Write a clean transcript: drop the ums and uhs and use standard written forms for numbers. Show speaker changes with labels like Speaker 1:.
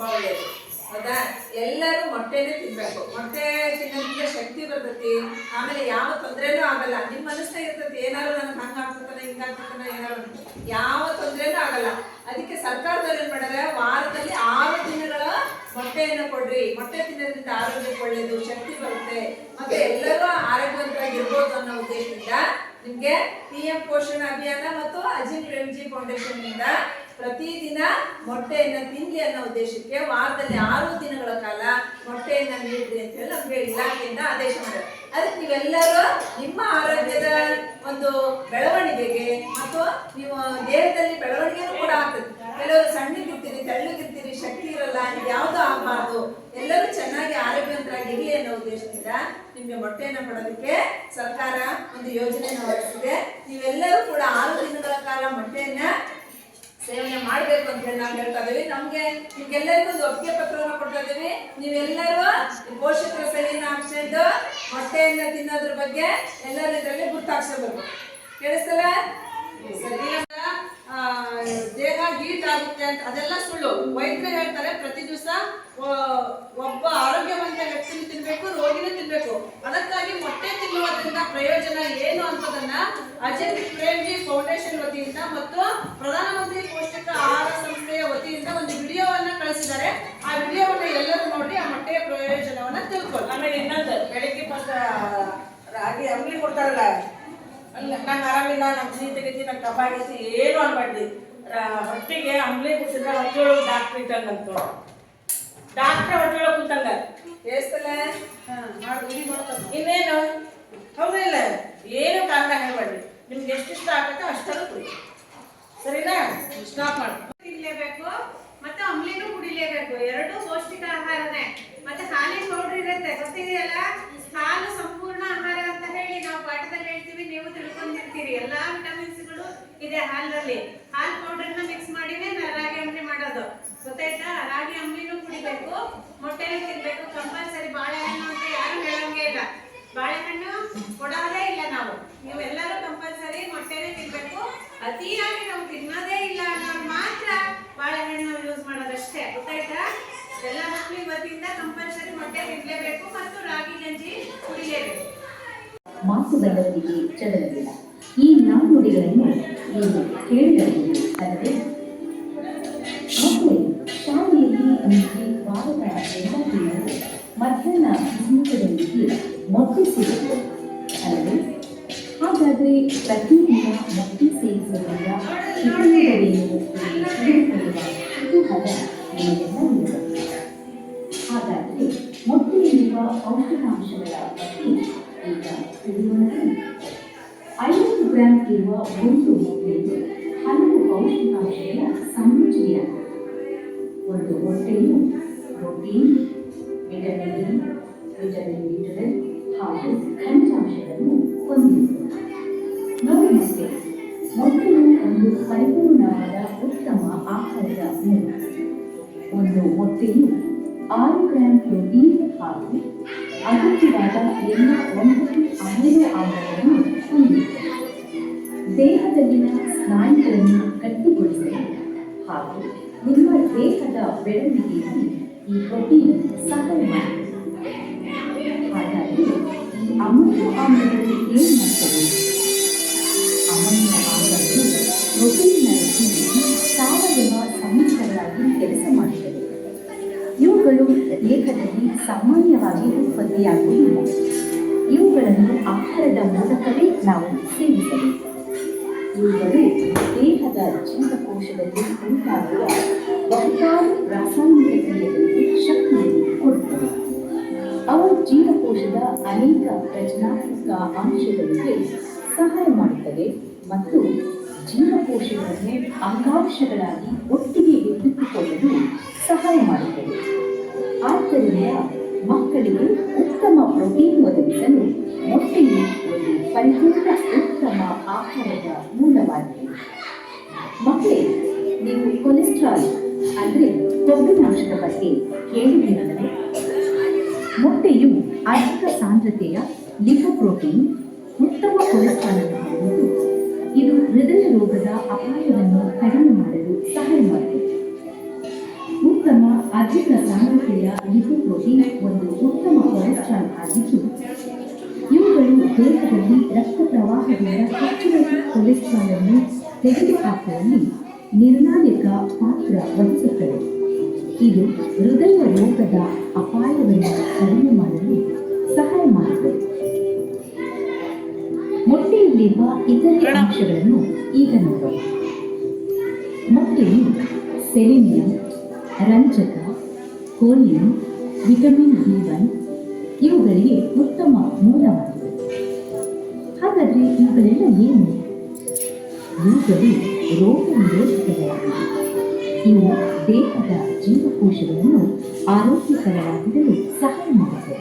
Speaker 1: ತುಂಬಾ ಒಳ್ಳೆಯದು. ಹೌದಾ? ಎಲ್ಲರೂ ಮೊಟ್ಟೆನೇ ತಿನ್ಬೇಕು. ಮೊಟ್ಟೆ ತಿನ್ನೋದ್ರಿಂದ ಶಕ್ತಿ ಬರ್ತೈತಿ. ಆಮೇಲೆ ಯಾವ ತೊಂದರೆನೂ ಆಗಲ್ಲ. ನಿಮ್ಮ ಮನಸ್ಸಿನಾಗ ಇರ್ತೈತಿ ಏನಾದ್ರು ನನಗೆ ಹಂಗಾಗ್ತದೆ ಹಿಂಗಾಗ್ತದೆ ಏನಾದ್ರು, ಯಾವ ತೊಂದರೆನೂ ಆಗಲ್ಲ. ಅದಕ್ಕೆ ಸರ್ಕಾರದವ್ರು ಏನ್ ಮಾಡಿದ್ರೆ ವಾರದಲ್ಲಿ 6 ದಿನಗಳ ಮೊಟ್ಟೆಯನ್ನು ಕೊಡ್ರಿ. ಮೊಟ್ಟೆ ತಿನ್ನೋದ್ರಿಂದ ಆರೋಗ್ಯಕ್ಕೆ ಒಳ್ಳೇದು, ಶಕ್ತಿ ಬರುತ್ತೆ, ಮತ್ತೆ ಎಲ್ಲರೂ ಆರೋಗ್ಯವಂತರಾಗಿರ್ಬೋದು ಅನ್ನೋ ಉದ್ದೇಶದಿಂದ ನಿಮ್ಗೆ PM ಪೋಷಣ ಅಭಿಯಾನ ಮತ್ತು ಅಜೀಂ ಪ್ರೇಮ್ಜಿ ಫೌಂಡೇಶನ್ ನಿಂದ ಪ್ರತಿದಿನ ಮೊಟ್ಟೆಯನ್ನ ತಿನ್ಲಿ ಅನ್ನೋ ಉದ್ದೇಶಕ್ಕೆ ವಾರದಲ್ಲಿ 6 ದಿನಗಳ ಕಾಲ ಮೊಟ್ಟೆಯನ್ನ ನೀಡ್ರಿ ಅಂತ ಹೇಳಿ ನಮ್ಗೆ ಇಲಾಖೆಯಿಂದ ಆದೇಶ ಮಾಡಿದ್ರು. ಅದಕ್ಕೆ ನೀವೆಲ್ಲರೂ ನಿಮ್ಮ ಆರೋಗ್ಯದ ಒಂದು ಬೆಳವಣಿಗೆಗೆ ಮತ್ತು ನೀವು ದೇಹದಲ್ಲಿ ಬೆಳವಣಿಗೆನೂ ಕೂಡ ಆಗ್ತದೆ. ಕೆಲವರು ಸಣ್ಣಗಿರ್ತೀರಿ, ತೆಳ್ಳಗಿರ್ತೀರಿ, ಶಕ್ತಿ ಇರಲ್ಲ, ಯಾವುದು ಆಗಬಾರ್ದು, ಎಲ್ಲರೂ ಚೆನ್ನಾಗಿ ಆರೋಗ್ಯವಂತರಾಗಿರ್ಲಿ ಅನ್ನೋ ಉದ್ದೇಶದಿಂದ ನಿಮ್ಗೆ ಮೊಟ್ಟೆಯನ್ನು ಕೊಡೋದಕ್ಕೆ ಸರ್ಕಾರ ಒಂದು ಯೋಜನೆಯನ್ನು ಹೊರಡಿಸಿದೆ. ನೀವೆಲ್ಲರೂ ಕೂಡ 6 ದಿನಗಳ ಕಾಲ ಮೊಟ್ಟೆಯನ್ನ ಸೇವನೆ ಮಾಡಬೇಕು ಅಂತ ಹೇಳಿ ನಾವು ಹೇಳ್ತಾ ಇದೀವಿ. ನಮ್ಗೆ ನಿಮ್ಗೆಲ್ಲರಿಗೂ ಒಂದು ಒಪ್ಪಿಗೆ ಪತ್ರವನ್ನು ಕೊಡ್ತಾ ಇದೀವಿ. ನೀವೆಲ್ಲರೂ ಪೋಷಕರ ಸಹಿನ ಹಾಕ್ಸ್ಕೊಂಡು ಮೊಟ್ಟೆಯನ್ನ ತಿನ್ನೋದ್ರ ಬಗ್ಗೆ ಎಲ್ಲರೂ ಇದರಲ್ಲಿ ಗುರ್ತಾಕ್ಸಬೇಕು. ಕೇಳಿಸ್ತಲ್ಲ? ಸರಿ. ದೇಹ ಹೀಟ್ ಆಗುತ್ತೆ ಅಂತ ಅದೆಲ್ಲ ಸುಳ್ಳು. ವೈದ್ಯರು ಹೇಳ್ತಾರೆ ಪ್ರತಿ ದಿವಸ ಒಬ್ಬ ಆರೋಗ್ಯವಂತ ವ್ಯಕ್ತಿನೂ ತಿನ್ಬೇಕು, ರೋಗಿನೂ ತಿನ್ಬೇಕು. ಅದಕ್ಕಾಗಿ ಮೊಟ್ಟೆ ತಿನ್ನುವುದರಿಂದ ಪ್ರಯೋಜನ ಏನು ಅಂತದನ್ನ ಅಜೀಂ ಪ್ರೇಮ್ಜಿ ಫೌಂಡೇಶನ್ ವತಿಯಿಂದ ಮತ್ತು ಪ್ರಧಾನಮಂತ್ರಿ ಪೌಷ್ಟಿಕ ಆಹಾರ ಸಂಸ್ಥೆಯ ವತಿಯಿಂದ ಒಂದು ವಿಡಿಯೋವನ್ನ ಕಳಿಸಿದ್ದಾರೆ. ಆ ವಿಡಿಯೋವನ್ನ ಎಲ್ಲರೂ ನೋಡಿ ಆ ಮೊಟ್ಟೆಯ ಪ್ರಯೋಜನವನ್ನ ತಿಳ್ಕೊಳ್ಳಿ. ಆಮೇಲೆ ಇನ್ನೊಂದು, ಬೆಳಿಗ್ಗೆ ರಾಗಿ ಅಂಗಡಿ ಕೊಡ್ತಾರಲ್ಲ, ನಂಗೆ ಆರಾಮಿಲ್ಲ, ನಮ್ಮ ಸೀ ತೆಗಿತಿ, ನಂಗೆ ಕಫ ಆಗೈತಿ, ಏನು ಅನ್ಬಾರ್ದು. ಹೊಟ್ಟೆಗೆ ಅಂಬ್ಲಿ ಕುಡಿಸಿದ್ರೆ ಹೊಟ್ಟೆಯೊಳಗೆ ಡಾಕ್ಟ್ರ್ ಇದ್ದಂಗಂತ, ಡಾಕ್ಟ್ರ ಹೊಟ್ಟೆಯೊಳಗೆ ಕುಂತಂಗ ಎಷ್ಟಲ್ಲ ಇನ್ನೇನು. ಹೌದಿಲ್ಲ? ಏನು ಕಾರಣ ಹೇಳ್ಬೇಡ್ರಿ. ನಿಮ್ಗೆ ಎಷ್ಟಿಷ್ಟ ಆಗತ್ತೆ ಅಷ್ಟನ್ನು ಕುಡಿ. ಸರಿನಾ? ಸ್ಟಾಪ್ ಮಾಡಿ.
Speaker 2: ತಿನ್ಲೇಬೇಕು ಮತ್ತೆ ಅಂಬ್ಲಿನೂ ಕುಡಿಲೇಬೇಕು. ಎರಡು ಪೌಷ್ಟಿಕ ಆಹಾರನೇ. ಮತ್ತೆ ಹಾಲಿನ ಪೌಡರ್ ಇರುತ್ತೆ, ಗೊತ್ತಿದೆಯಲ್ಲ? ಹಾಲು ಸಂಪೂರ್ಣ ಆಹಾರ ಅಂತ ಹೇಳಿ ನಾವು ಪಾಠದಲ್ಲಿ ಹೇಳ್ತೀವಿ, ನೀವು ತಿಳ್ಕೊಂಡಿರ್ತೀರಿ. ಎಲ್ಲಾ ವಿಟಮಿನ್ಸ್ಗಳು ಇದೆ ಹಾಲಿನಲ್ಲಿ. ಹಾಲು ಪೌಡರ್ನ ಮಿಕ್ಸ್ ಮಾಡಿನೇ ರಾಗಿ ಅಂಬ್ಲಿ ಮಾಡೋದು, ಗೊತ್ತಾಯ್ತಾ? ರಾಗಿ ಅಂಬ್ಲಿನೂ ಕುಡಿಬೇಕು, ಮೊಟ್ಟೆನೂ ತಿನ್ಬೇಕು ಕಂಪಲ್ಸರಿ. ಬಾಳೆಹಣ್ಣು ಅಂತ ಯಾರು ಹೇಳಂಗೆ ಇಲ್ಲ, ಬಾಳೆಹಣ್ಣು ಕೊಡೋದೇ ಇಲ್ಲ ನಾವು. ನೀವೆಲ್ಲರೂ ಕಂಪಲ್ಸರಿ ಮೊಟ್ಟೆನೇ ತಿನ್ಬೇಕು. ಅತಿಯಾಗಿ ನಾವು ತಿನ್ನೋದೇ ಇಲ್ಲ ಅನ್ನೋರು ಮಾತ್ರ ಬಾಳೆಹಣ್ಣು ಯೂಸ್ ಮಾಡೋದಷ್ಟೇ, ಗೊತ್ತಾಯ್ತಾ? ಎಲ್ಲ ಮಕ್ಕಳು ಇವತ್ತಿಂದ ಕಂಪಲ್ಸರಿ ಮೊಟ್ಟೆ ತಿನ್ಲೇಬೇಕು ಮತ್ತು ರಾಗಿ ಗಂಜಿ ಕುಡಿಲೇಬೇಕು.
Speaker 3: ಮಾತುಗಳೊಂದಿಗೆ ಚದರವಿಲ್ಲ. ಈ ನಾಣ್ಣುಡಿಗಳನ್ನು ನೀವು ಕೇಳಿರಬಹುದು ಅಲ್ಲದೆ? ಮಕ್ಕಳು ಶಾಲೆಯಲ್ಲಿ ನಿಮಗೆ ವಾರದ ಎಲ್ಲ ದಿನವೂ ಮಧ್ಯಾಹ್ನ ಊಟದೊಂದಿಗೆ ಮೊಟ್ಟೆ ಸಿಗುತ್ತೆ ಅಲ್ಲದೆ? ಹಾಗಾದರೆ ಪ್ರತಿದಿನ ಮೊಟ್ಟೆ ಸೇವಿಸುವುದರಿಂದ ಇತರರೇನು ತಿಳಿದುಕೊಳ್ಳುವ ಕುತೂಹಲ ನಿಮಗೆಲ್ಲ ಇರುತ್ತದೆ. ಹಾಗಾದರೆ ಮೊಟ್ಟೆಯಲ್ಲಿರುವ ಪೌಷ್ಟಿಕಾಂಶಗಳ ಬಗ್ಗೆ ಈಗ ತಿಳಿಯೋಣ. 50 ಗ್ರಾಂ ಇರುವ ಒಂದು ಮೊಟ್ಟೆಯು ಹಲವು ಪೌಷ್ಟಿಕಾಂಶಗಳ ಸಂಯೋಜನೆಯಾಗಿದೆ. ಒಂದು ಮೊಟ್ಟೆಯು protein, vitamin D, vitamin B12 ಹಾಗೂ ಖನಿಜಾಂಶಗಳನ್ನು ಹೊಂದಿರುತ್ತದೆ. ನೋಡಿ ಮತ್ತೆ, ಮೊಟ್ಟೆಯು ಒಂದು ಪರಿಪೂರ್ಣವಾದ ಉತ್ತಮ ಆಹಾರದ ಮೂಲ. ಒಂದು ಮೊಟ್ಟೆಯು 6 ಗ್ರಾಂ ಪ್ರೋಟೀನ್ ಹಾಗೂ ಅಗತ್ಯವಾದ ಎಲ್ಲ 9 ಅಮೈನೋ ಆಮ್ಲಗಳನ್ನು ಹೊಂದಿದೆ. ದೇಹದಲ್ಲಿನ ಸ್ನಾಯುಗಳನ್ನು ಗಟ್ಟಿಗೊಳಿಸಲು ಹಾಗೂ ನಿಮ್ಮ ದೇಹದ ಬೆಳವಣಿಗೆಯಲ್ಲಿ ಈ ಪ್ರೋಟೀನ್ ಸಹಾಯ ಮಾಡುತ್ತದೆ. ಹಾಗಾಗಿ ಈ ಅಮೈನೋ ಆಮ್ಲಗಳು ಏನು ಮಾಡ್ತವೆ? ಅಮೈನೋ ಆಮ್ಲಗಳು ಪ್ರೋಟೀನ್ನ ರಚನೆಯಲ್ಲಿ ಸಾವಯವ ಸಂಯುಕ್ತಗಳಾಗಿ ಕೆಲಸ ಮಾಡುತ್ತವೆ. ಇವುಗಳು ದೇಹದಲ್ಲಿ ಸಾಮಾನ್ಯವಾಗಿ ಉತ್ಪತ್ತಿಯಾಗುವುದಿಲ್ಲ. ಇವುಗಳನ್ನು ಆಹಾರದ ಮೂಲಕವೇ ನಾವು ಸೇವಿಸಬೇಕು. ಇವುಗಳು ದೇಹದ ಜೀವಕೋಶದಲ್ಲಿ ಉಂಟಾಗುವ ಬಹುಪಾಲು ರಾಸಾಯನಿಕ ಕ್ರಿಯೆಗಳಿಗೆ ಶಕ್ತಿಯನ್ನು ಕೊಡುತ್ತವೆ. ಅವು ಜೀವಕೋಶದ ಅನೇಕ ರಚನಾತ್ಮಕ ಅಂಶಗಳಿಗೆ ಸಹಾಯ ಮಾಡುತ್ತವೆ ಮತ್ತು ಜೀವಕೋಶಗಳನ್ನು ಅಂಗಾಂಶಗಳಾಗಿ ಒಟ್ಟಿಗೆ ಇಟ್ಟುಕೊಳ್ಳಲು ಸಹಾಯ ಮಾಡುತ್ತವೆ. ಆದ್ದರಿಂದ ಮಕ್ಕಳಿಗೆ ಉತ್ತಮ ಪ್ರೋಟೀನ್ ಒದಗಿಸಲು ಮೊಟ್ಟೆಯು ಒಂದು ಪರಿಪೂರ್ಣ ಉತ್ತಮ ಆಹಾರದ ಮೂಲವಾಗಿದೆ. ಮಕ್ಕಳೇ, ನೀವು ಕೊಲೆಸ್ಟ್ರಾಲ್ ಅಂದರೆ ಕೊಬ್ಬಿನಾಂಶದ ಬಗ್ಗೆ ಕೇಳಿದ್ದೀರಲ್ಲವೇ? ಮೊಟ್ಟೆಯು ಅಧಿಕ ಸಾಂದ್ರತೆಯ ಲಿಪೋಪ್ರೋಟೀನ್, ಉತ್ತಮ ಕೊಲೆಸ್ಟ್ರಾಲ್ ಅನ್ನು ಹೊಂದಿದ್ದು ಇದು ಹೃದಯ ರೋಗದ ಅಪಾಯವನ್ನು ಕಡಿಮೆ ಮಾಡಲು ಸಹಾಯ ಮಾಡುತ್ತದೆ. ಉತ್ತಮ ಅಧಿಕ ಸಾಂದ್ರತೆಯ ಲಿಪೋಪ್ರೋಟೀನ್ ಒಂದು ಉತ್ತಮ ಕೊಲೆಸ್ಟ್ರಾಲ್ ಆಗಿದ್ದು, ಇವುಗಳು ದೇಹದಲ್ಲಿ ರಕ್ತ ಪ್ರವಾಹದಿಂದ ಹೆಚ್ಚುವರಿ ಕೊಲೆಸ್ಟ್ರಾಲ್ ಅನ್ನು ತೆಗೆದುಹಾಕುವಲ್ಲಿ ನಿರ್ಣಾಯಕ ಪಾತ್ರ ವಹಿಸುತ್ತದೆ. ಇದು ಹೃದಯ ರೋಗದ ಅಪಾಯವನ್ನು ಕಡಿಮೆ ಮಾಡಲು ಸಹಾಯ ಮಾಡುತ್ತದೆ. ಮೊಟ್ಟೆಯಲ್ಲಿರುವ ಇತರೆ ಅಂಶಗಳನ್ನು ಈಗ ನೋಡೋಣ. ಮೊಟ್ಟೆಯು ಸೆಲೆನಿಯಂ, ರಂಜಕ, ಕೋಲಿಯಂ, ವಿಟಮಿನ್ B1 ಇವುಗಳಿಗೆ ಉತ್ತಮ ಮೂಲವಾಗಿದೆ. ಹಾಗಾದರೆ ಇವುಗಳೆಲ್ಲ ಏನು? ಇವುಗಳು ರೋಗ ನಿರೋಧಕಗಳಾಗಿವೆ. ಇವು ದೇಹದ ಜೀವಕೋಶಗಳನ್ನು ಆರೋಗ್ಯಕರವಾಗಿರಲು ಸಹಾಯ ಮಾಡುತ್ತವೆ.